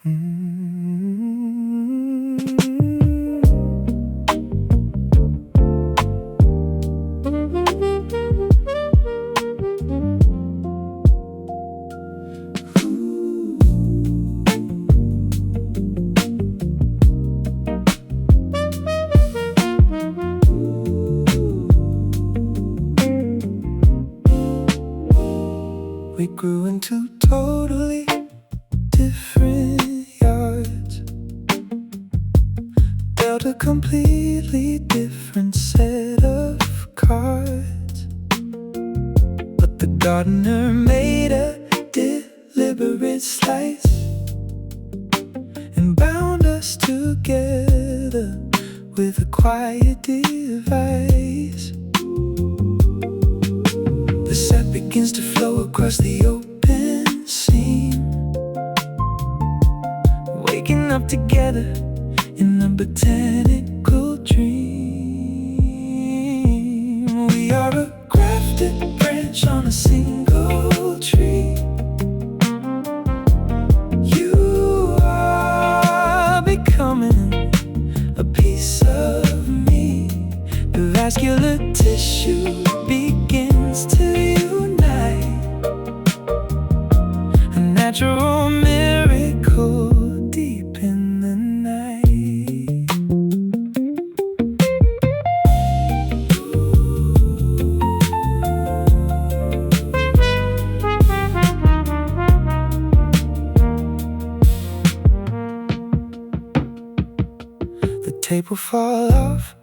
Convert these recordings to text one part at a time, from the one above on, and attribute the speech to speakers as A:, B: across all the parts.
A: We grew into totally different yards, dealt a completely different set of cards. But the gardener made a deliberate slice and bound us together with a quiet device. The sap begins to flow across the open seam, waking up together in a botanical dream. We are a grafted branch on a single tree. You are becoming a piece of me. The vascular tissue begins to unite, a natural miracle deep in the night. The tape will fall off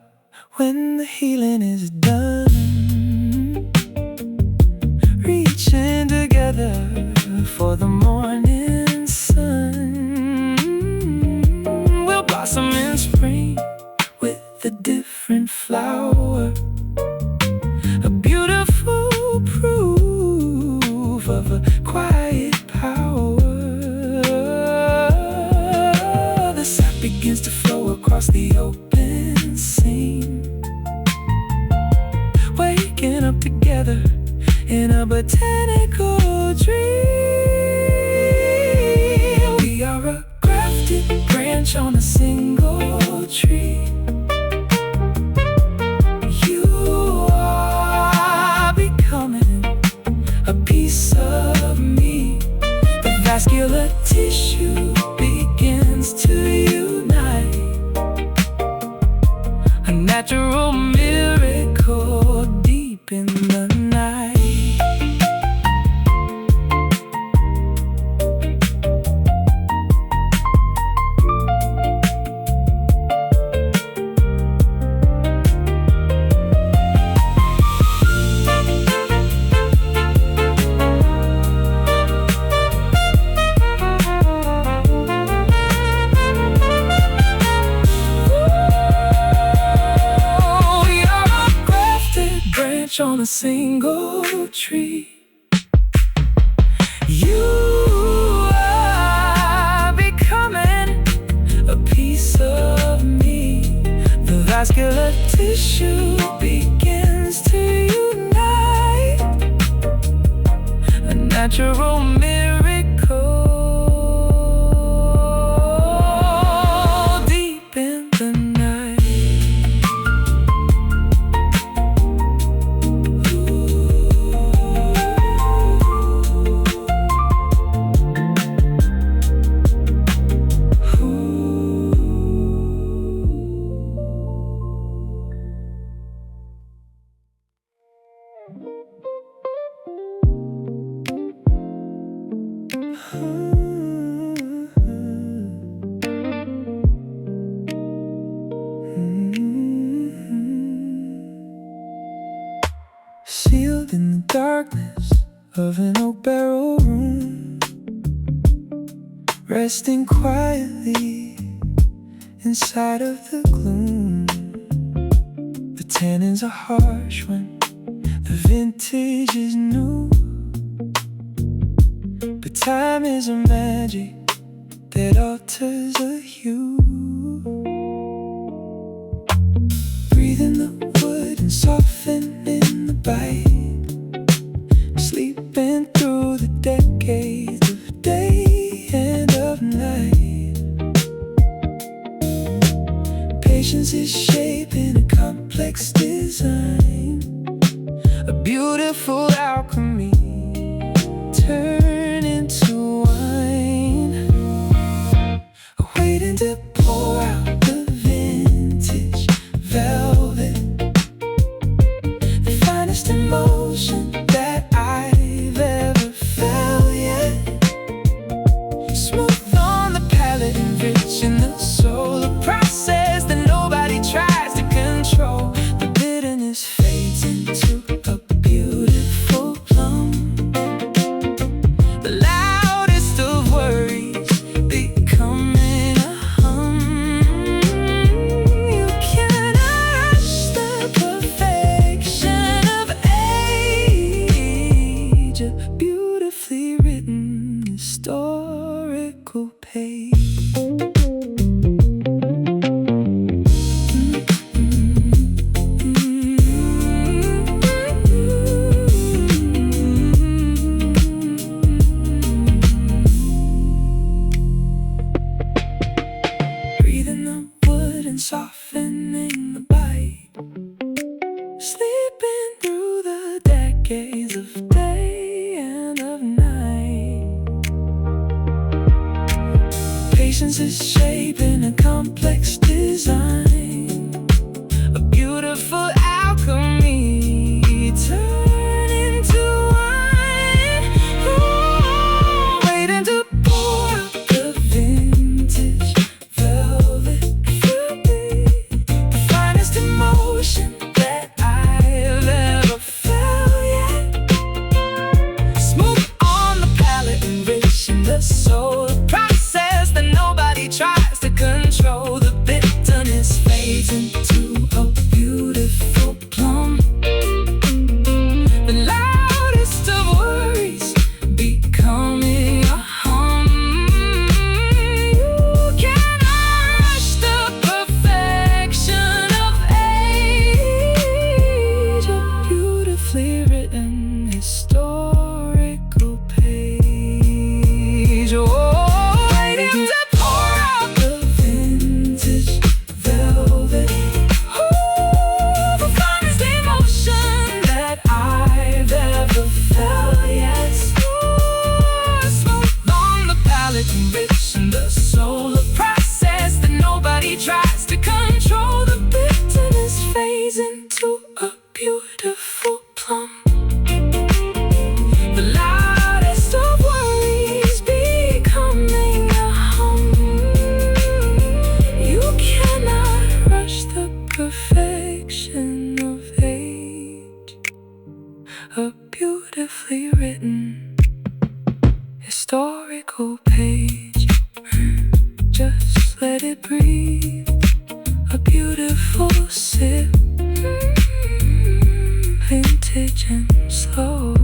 A: when the healing is done. Reaching together for the morning sun. We'll blossom in spring with a different flower, a beautiful proof of a quiet power. The sap begins to flow across the open seam, waking up together in a botanical dream. We are a grafted branch on a single tree. You are becoming a piece of me. The vascular tissue begins to unite, a natural miracle deep in the night. On a single tree. You are becoming a piece of me. The vascular tissue begins to unite, a natural miracle deep in the night. Sealed in the darkness of an oak barrel room, resting quietly inside of the gloom. The tannins are harsh when the vintage is new, but time is a magic that alters the hue. Breathe in the wood and soften in the bite, sleeping through the decades of day and of night. Smooth on the palate and rich in the soul. A process that nobody tries to control. The bitterness fades into a beautiful plum. The loudest of worries becoming a hum. You cannot rush the perfection of age. A beautifully written historical page. Breathing the wood and softening the bite. Sleeping through the decades of day and of night. Patience is shaping a complex design. A beautiful alchemy turn into wine. Ooh, waiting to pour out the vintage velvet fruit. The finest emotion that I've ever felt yet. Smooth on the palate and rich in the soul. A process that nobody tries to control. The bitterness fades into a beautiful plum. The loudest of worries becoming a hum. You cannot rush the perfection of age. A beautifully written historical page. Oh, waiting to pour out the vintage velvet. Ooh, the finest emotion that I've ever felt yet. Smooth on the palate and rich in the soul. A process that nobody tries to control. The bitterness fades into a beautiful plum. The loudest of worries becoming a hum. You cannot rush the perfection of age. A beautifully written historical page. Just let it breathe. A beautiful sip. Vintage and slow.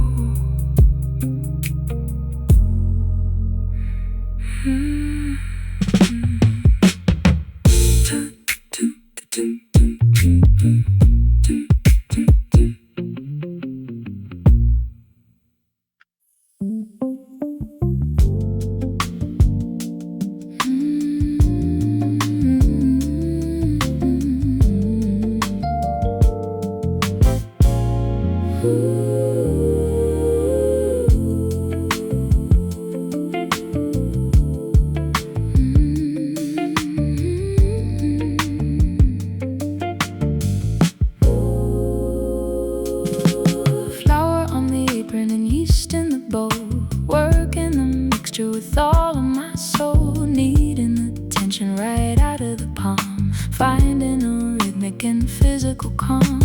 A: Flour on the apron and yeast in the bowl. Working the mixture with all of my soul. Needing the tension right out of the palm. Finding a rhythmic and physical calm.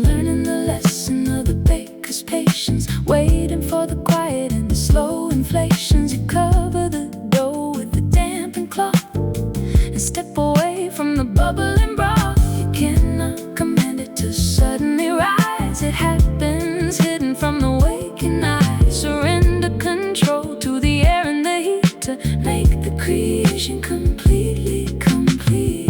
A: Learning the lesson of the baker's patience. Waiting for the quiet and the slow inflations. You cover the dough with the dampened cloth and step away from the bubbling broth. You cannot command it to suddenly rise. It happens hidden from the waking eye. Surrender control to the air and the heat to make the creation completely complete.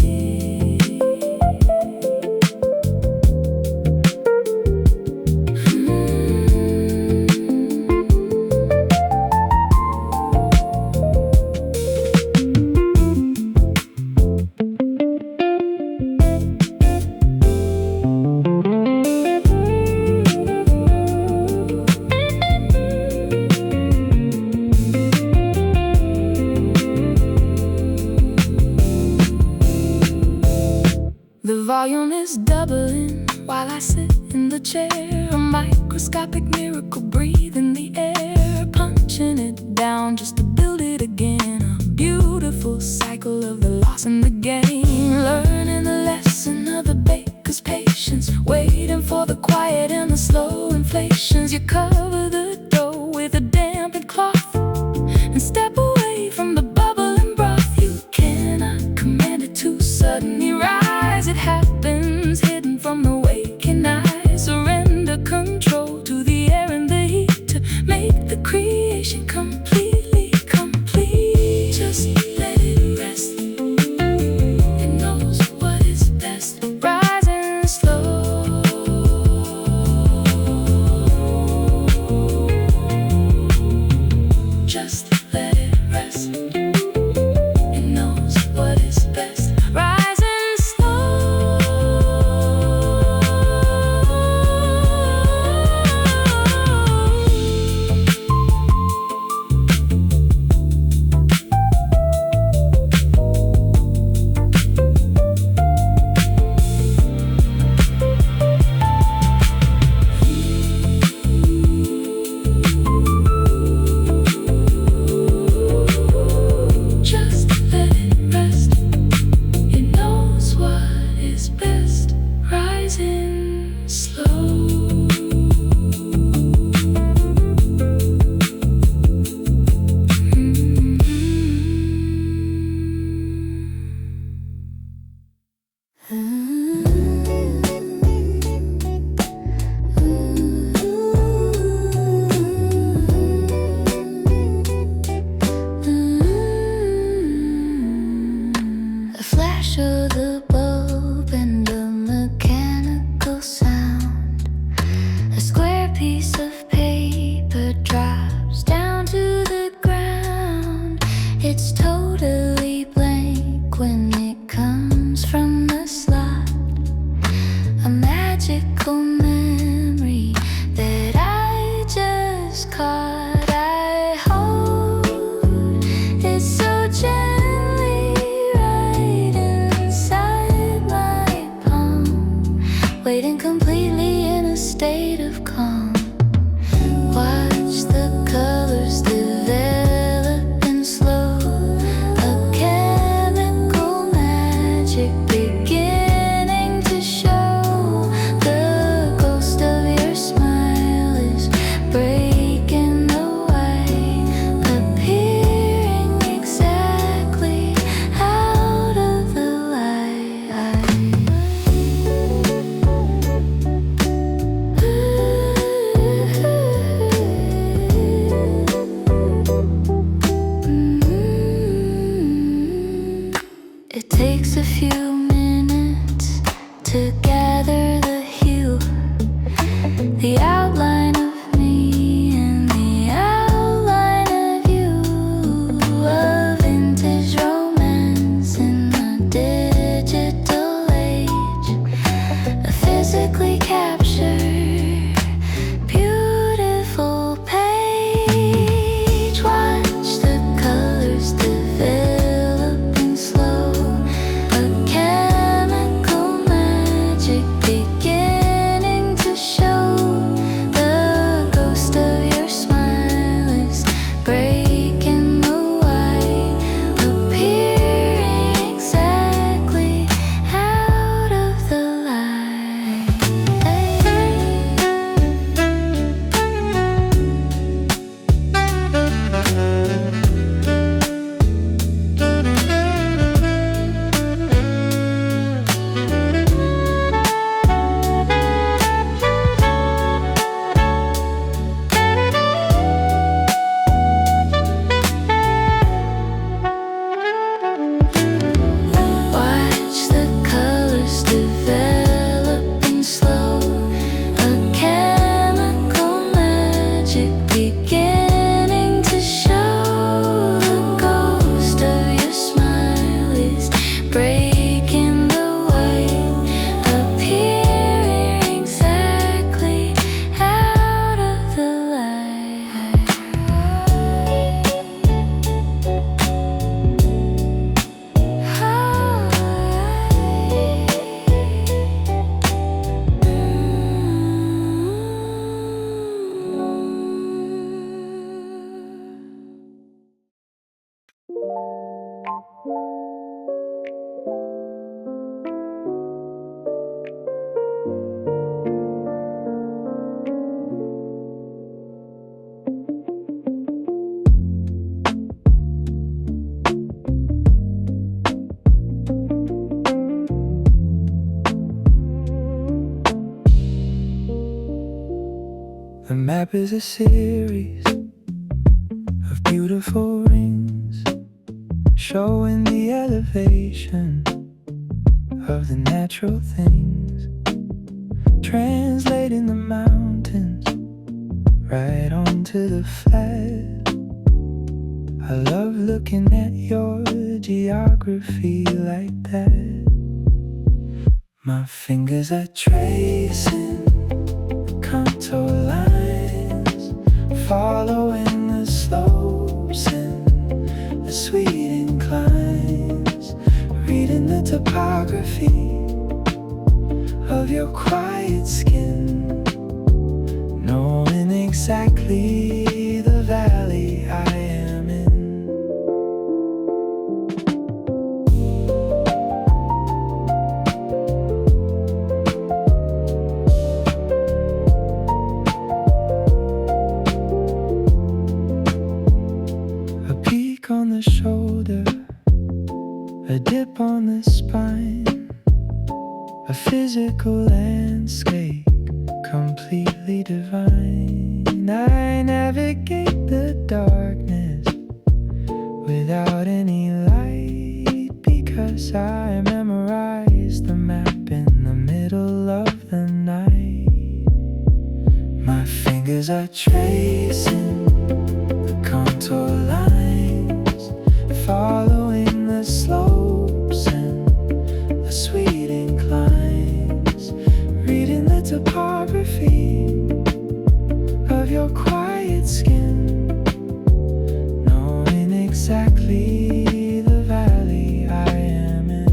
A: volume is doubling while I sit in the chair. A microscopic miracle breathing the air, punching it down just to build it again. full cycle of the loss and the gain. Learning the lesson of the baker's patience, waiting for the quiet and the slow inflations. You cover the dough with a dampened cloth and step away from the bubbling broth. You cannot command it to suddenly rise. It happens hidden from the waking eye. Surrender control to the air and the heat to make the creation completely complete. Just let it rest. It knows what is best. Rising slow. Just let it rest. It knows what is best. Rising slow. Just let it rest. It knows what is best. Rising slow. A flash of the bulb and a mechanical sound. A square piece of paper drops down to the ground. It's totally blank when it comes from the slot. A magical memory that I just caught. I hold it so gently right inside my palm, waiting completely in a state of calm. Watch the colors develop in slow. A chemical magic beginning to show. The ghost of your smile is breaking the white, appearing exactly out of the light. It takes a few minutes to gather the hue, the outline of me and the outline of you. A vintage romance in a digital age, a physically captured beautiful page. Watch the colors develop in slow. A chemical magic beginning to show. The ghost of your smile is breaking the white, appearing exactly out of the light. Watch the colors develop in slow. A chemical magic beginning to show. The ghost of your smile is breaking the white, appearing exactly out of the light. The map is a series of beautiful rings, showing the elevation of the natural things, translating the mountains right onto the flat. I love looking at your geography like that. My fingers are tracing the contour lines, following the slopes and the sweet inclines, reading the topography of your quiet skin, knowing exactly the valley I am in. A peak on the shoulder, a dip on the spine, a physical landscape completely divine. I navigate the darkness without any light, because I memorized the map in the middle of the night. My fingers are tracing the contour lines, following the slopes and the sweet inclines, reading the topography of your quiet skin, knowing exactly the valley I am in.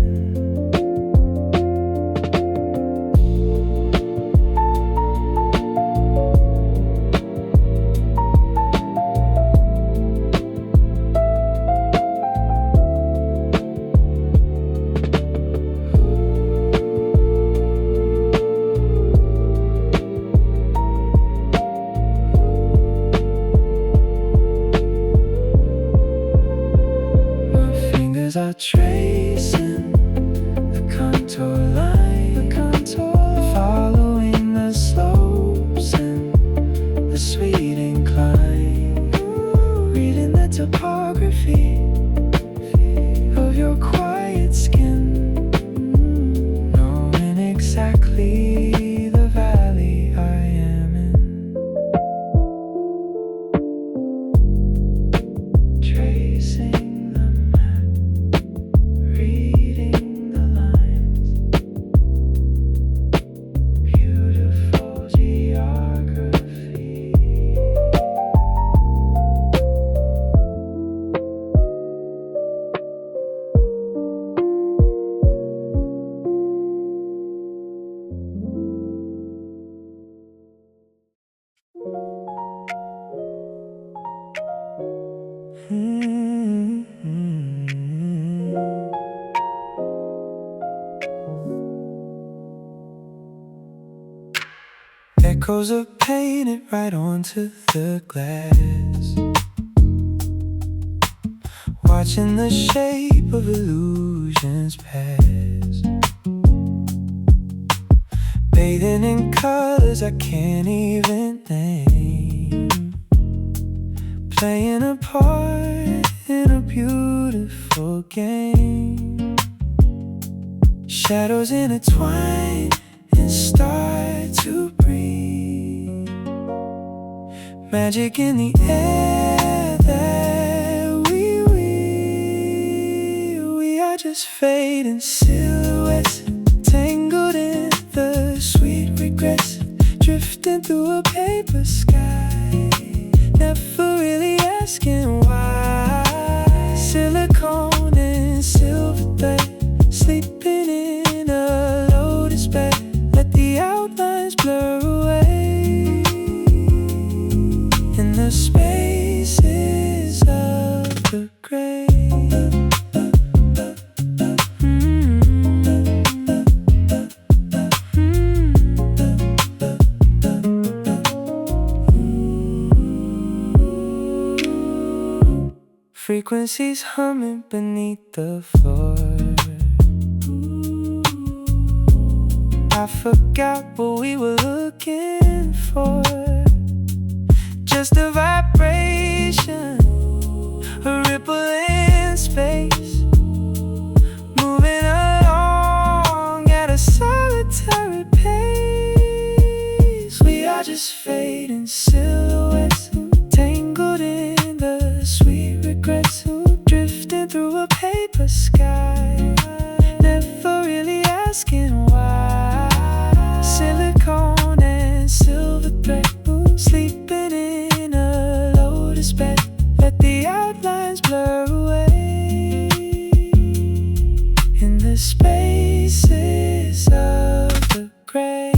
A: Are tracing the contour line, following the slopes and the sweet incline, reading the topography of your quiet skin, knowing exactly the valley I am in. Tracing echoes are painted right onto the glass, watching the shape of illusions pass, bathing in colors I can't even name, playing a part in a beautiful game. Shadows intertwine and start to breathe, magic in the air that we are just fading silhouettes, tangled in the sweet regrets, drifting through a paper sky, never really asking why. Silicone and silver thread, sleeping in a lotus bed, let the outlines blur away in the spaces of the grave. frequencies humming beneath the floor. I forgot what we were looking for. Just a vibration, a ripple in space, moving along at a solitary pace. We are just fading silhouettes, tangled in the sweet regrets, drifting through a paper sky, never really asking why. Silicone and silver thread, sleeping in a lotus bed, let the outlines blur away in the spaces of the gray.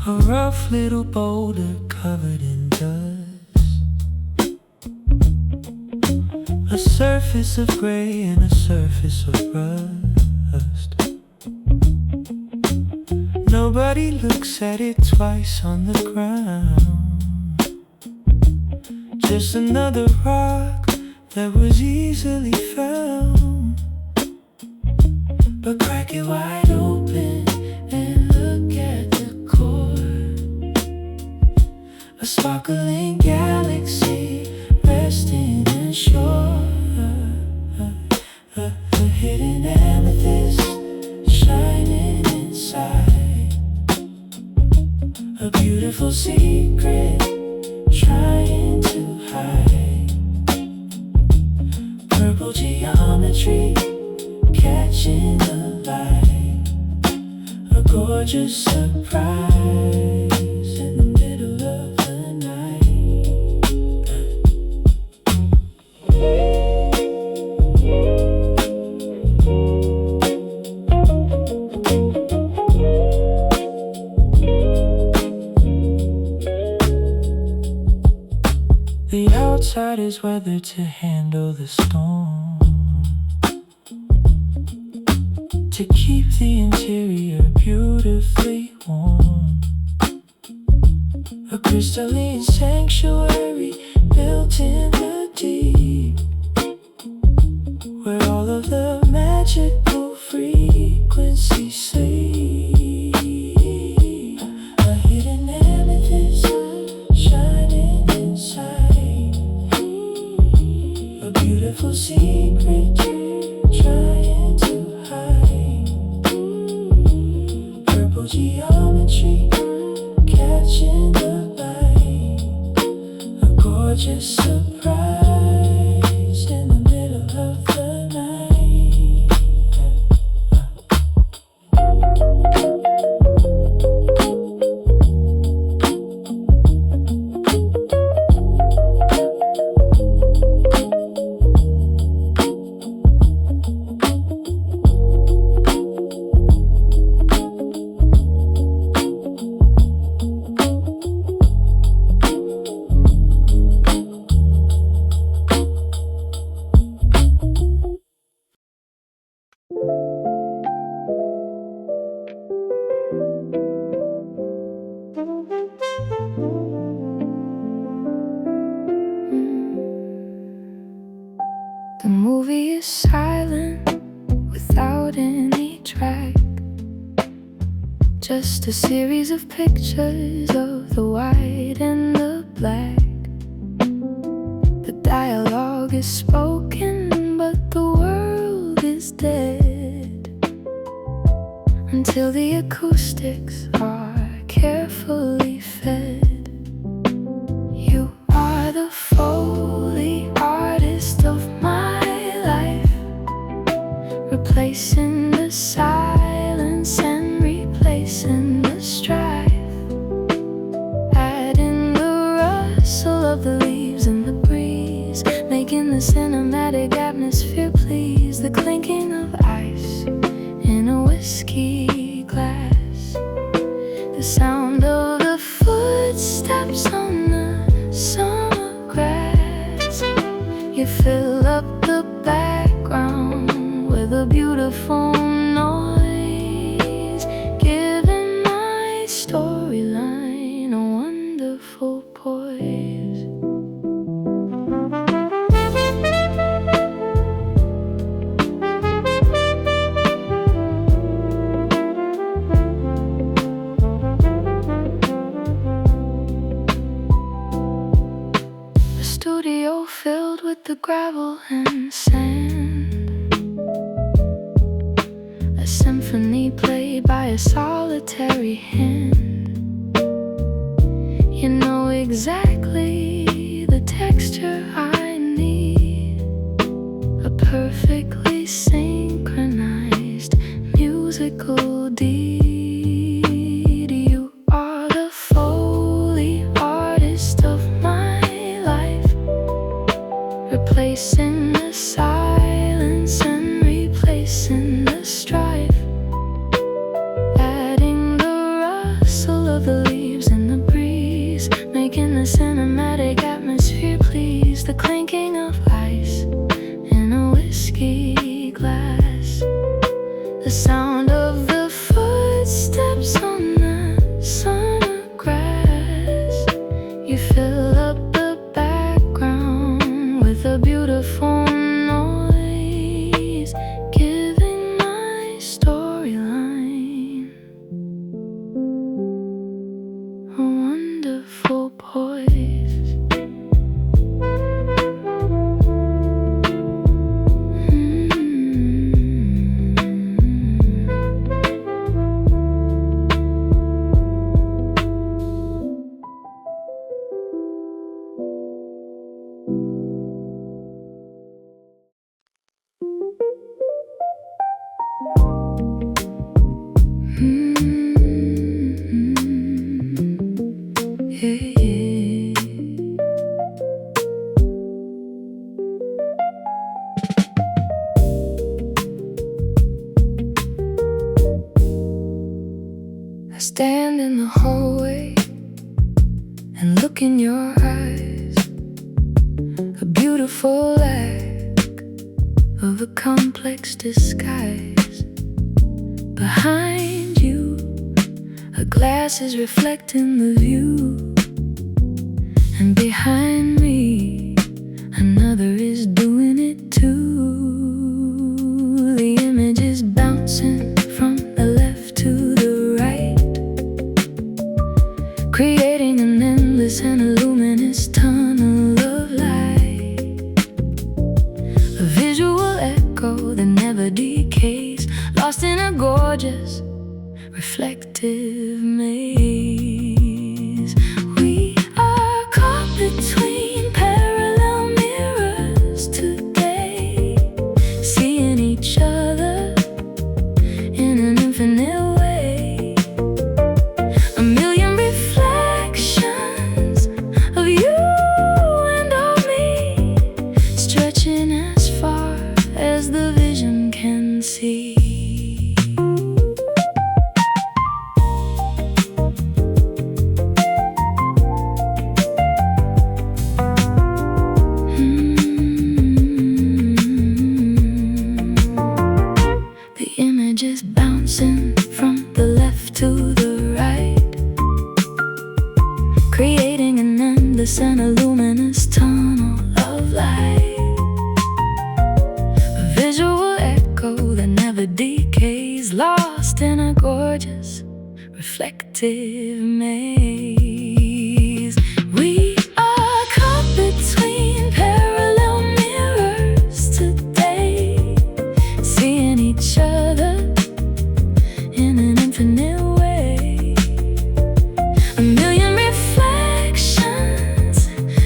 A: A rough little boulder covered in dust, a surface of gray and a surface of rust. Nobody looks at it twice on the ground. Just another rock that was easily found. But crack it wide open and look at the core. A sparkling galaxy resting ashore. A hidden amethyst shining inside. A beautiful secret trying to hide. Purple geometry catching the light. A gorgeous surprise in the middle of the night. The outside is weathered to handle the storm, to keep the interior beautifully warm. A crystalline sanctuary built in the deep, where all of the magical frequencies sleep. A hidden amethyst shining inside. A beautiful secret trying to hide. Purple geometry catching the light. A gorgeous surprise in the middle of the night. The movie is silent without any track, just a series of pictures of the white and the black. The dialogue is spoken, but the world is dead, until the acoustics are carefully fed. You are the Foley Artist replacing the silence and replacing the strife, adding the rustle of the leaves in the breeze, making the cinematic atmosphere please, the clinking of ice in a whiskey glass, the sound of the footsteps on the summer grass. You fill up the background with a beautiful noise, giving my storyline a wonderful poise. The studio filled with the gravel and sand, a symphony played by a solitary hand. You know exactly the texture I need, a perfectly synchronized musical deed. You are the Foley Artist of my life, replacing the silence and replacing the strife, adding the rustle of the leaves in the breeze, making the cinematic atmosphere please, the clinking of ice in a whiskey glass, the sound of the footsteps on the summer grass. You fill up the background with a beautiful noise, giving my storyline a wonderful poise. I stand in the hallway and look in your eyes, a beautiful act of a complex disguise. Behind you, a glass is reflecting the view, and behind me, another is doing it too. The image is bouncing from the left to the right, creating an endless and a luminous tunnel of light, a visual echo that never decays, lost in a gorgeous, reflective maze. We are caught between parallel mirrors today, seeing each other in an infinite way. A million reflections of you and of me, stretching as far as the vision can see. The image is bouncing from the left to the right, creating an endless and a luminous tunnel of light, a visual echo that never decays, lost in a gorgeous, reflective maze. We are caught between parallel mirrors today, seeing each other in an infinite way. A million reflections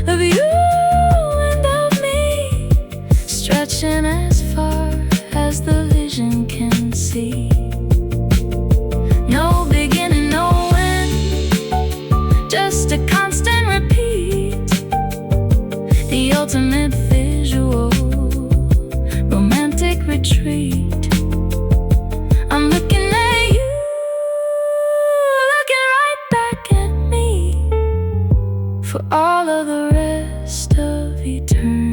A: of you and of me, stretching as far as as the vision can see. No beginning, no end, just a constant repeat. The ultimate visual, romantic retreat. I'm looking at you, looking right back at me, for all of the rest of eternity.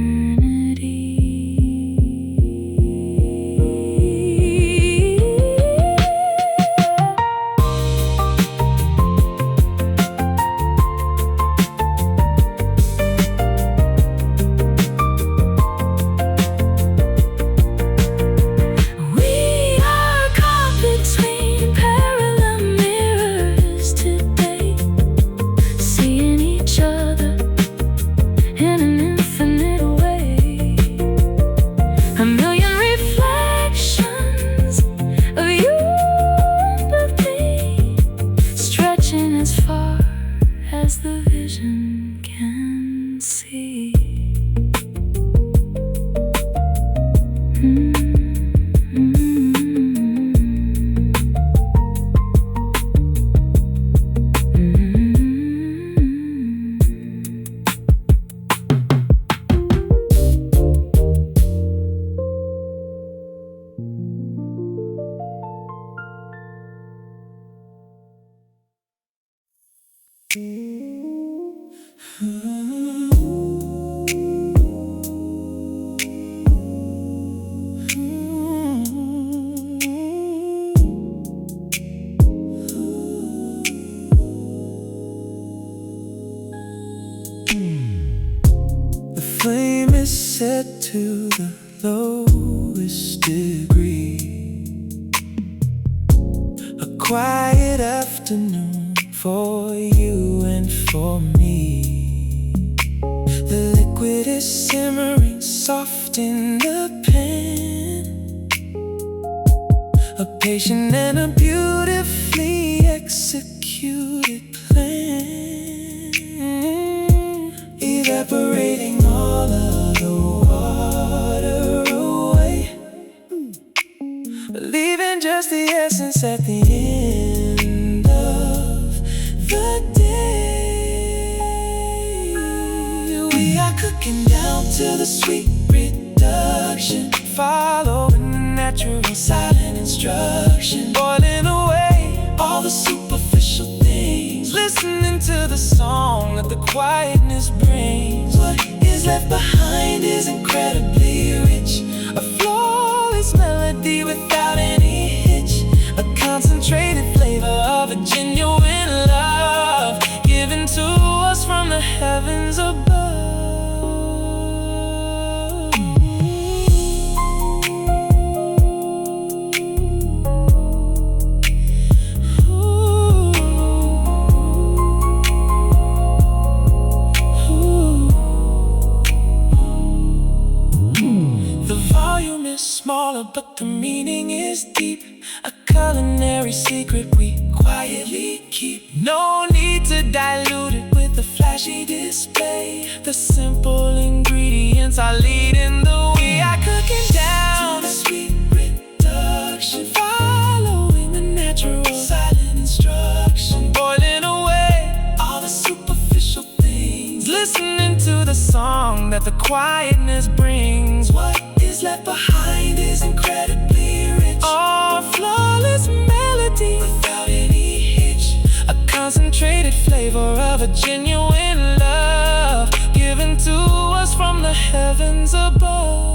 B: Set to the lowest degree. A quiet afternoon for you and for me. The liquid is simmering soft in the pan. A patient and a beautifully executed plan, evaporating all of the water away, leaving just the essence at the end of the day. We are cooking down to the sweet reduction, following the natural silent instruction, boiling away all the superficial things, listening to the song that the quietness brings. What is left behind is incredibly rich, a flawless melody without any hitch, a concentrated flavor of a genuine love given to us from the heavens above. Smaller, but the meaning is deep, a culinary secret we quietly keep. No need to dilute it with a flashy display. The simple ingredients are leading the way. I cooking down to the sweet reduction, following the natural silent instruction, boiling away all the superficial things, listening to the song that the quietness brings. What is left behind is incredibly rich, a flawless melody without any hitch, a concentrated flavor of a genuine love given to us from the heavens above.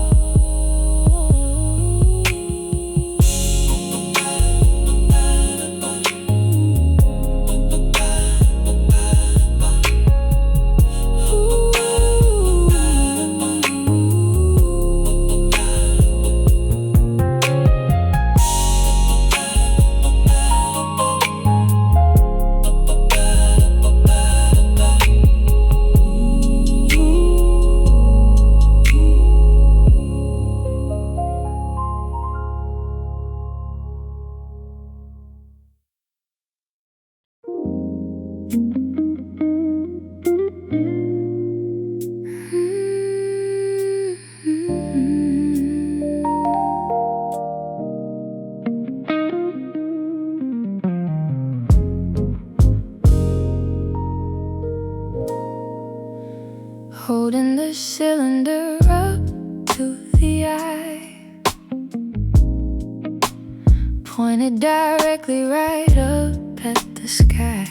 A: pointed directly right up at the sky.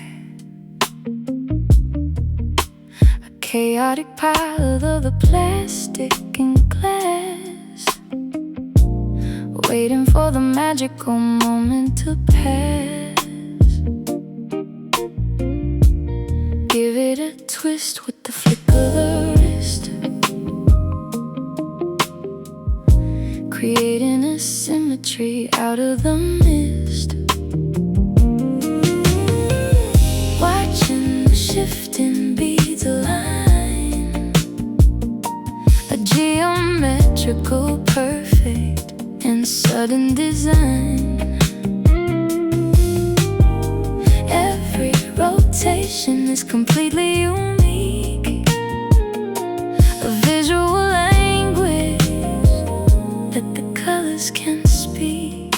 A: A chaotic pile of the plastic and glass, waiting for the magical moment to pass. Give it a twist with the flick of the wrist, creating a symmetry out of the mist. Watching the shifting beads align, a geometrical perfect and sudden design. Every rotation is completely unique, a visual language that the colors can speak.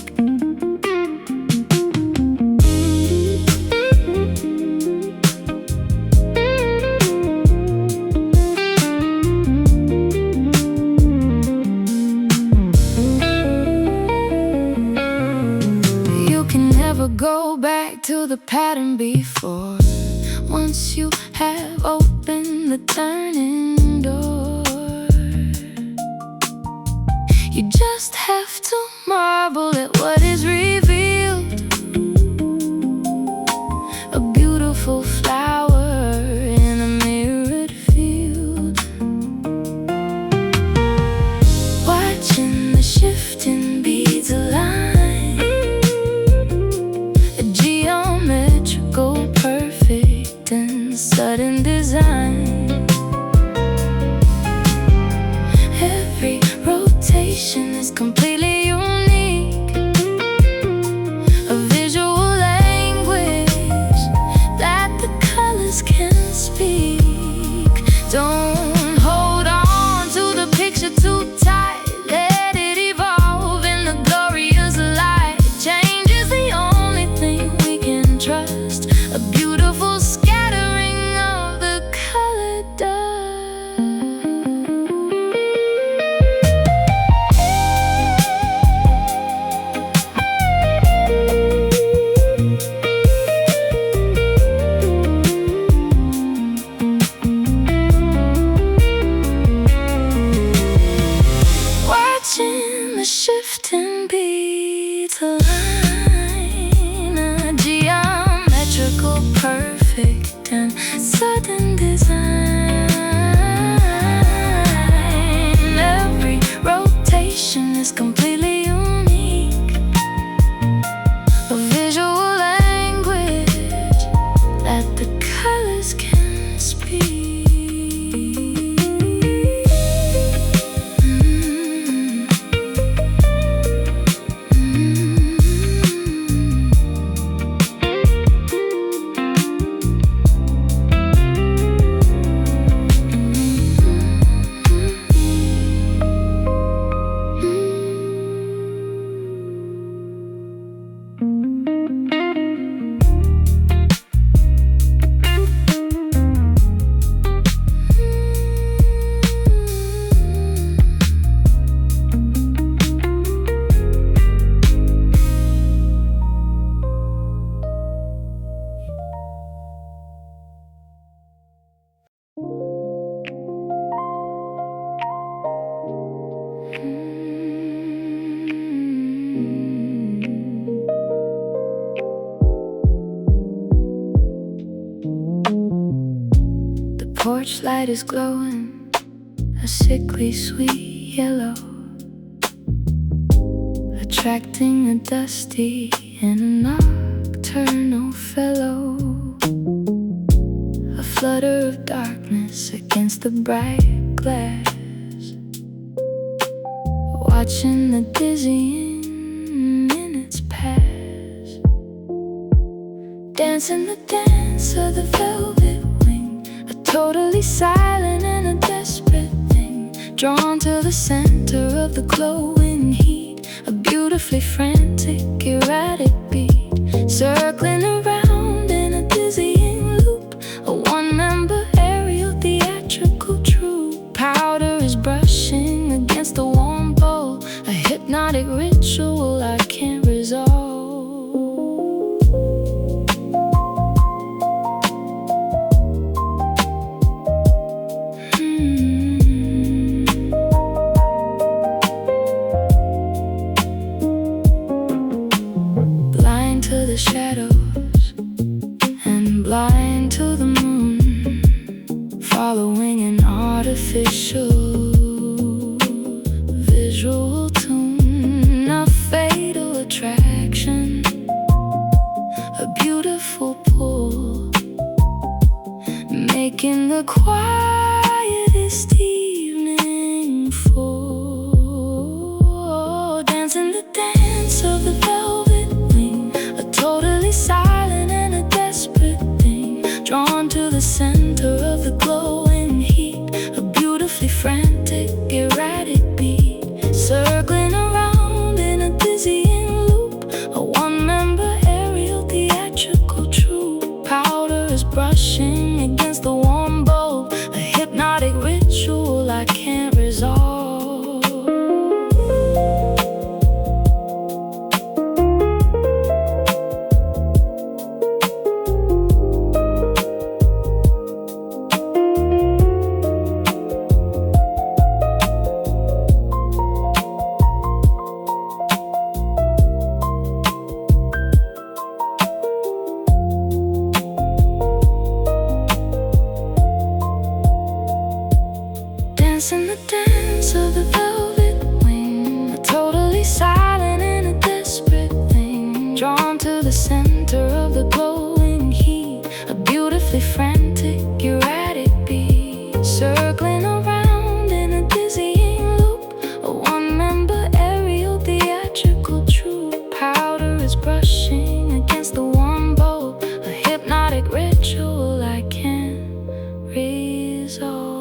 A: You can never go back to the pattern before, once you have opened the turning door. You just have to marvel at what is revealed, a beautiful flower in a mirrored field. Watching the shifting beads align, a geometrical perfect and sudden design. Every rotation is completely unique, a visual language that the colors can speak. Don't hold on to the picture too tight, let it evolve in the glorious light. Change is the only thing we can trust, a beautiful scattering of the colored dust. Watching the shifting beads align, a geometrical perfect and sudden design. Every rotation is completely unique, a visual language that the colors can speak. The porch light is glowing, a sickly sweet yellow, attracting a dusty and a nocturnal fellow. A flutter of darkness against the bright glass, watching the dizzying minutes pass, dancing the dance of the velvet wing, a totally silent and a desperate thing, drawn to the center of the glowing heat, a beautifully frantic, erratic beat, circling around in a dizzying loop, a one-member aerial theatrical troupe. Powder is brushing against the warm bowl, a hypnotic ritual I can't resolve. is all